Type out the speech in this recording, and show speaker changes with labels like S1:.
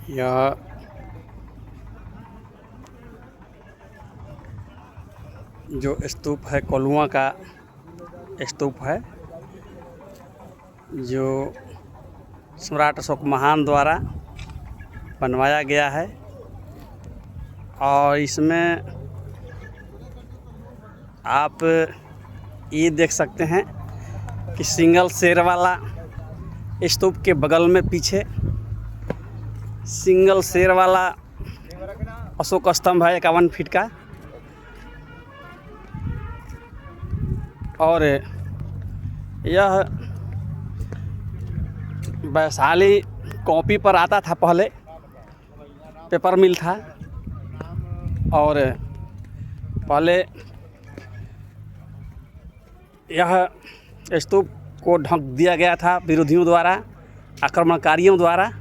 S1: यह जो स्तूप है कोल्हुआ का स्तूप है, जो सम्राट अशोक महान द्वारा बनवाया गया है। और इसमें आप ये देख सकते हैं कि सिंगल शेर वाला स्तूप के बगल में पीछे सिंगल शेर वाला अशोक स्तंभ है 51 फीट का। और यह वैशाली कॉपी पर आता था, पहले पेपर मिल था, और पहले यह स्तूप को ढक दिया गया था विरोधियों द्वारा, आक्रमणकारियों द्वारा।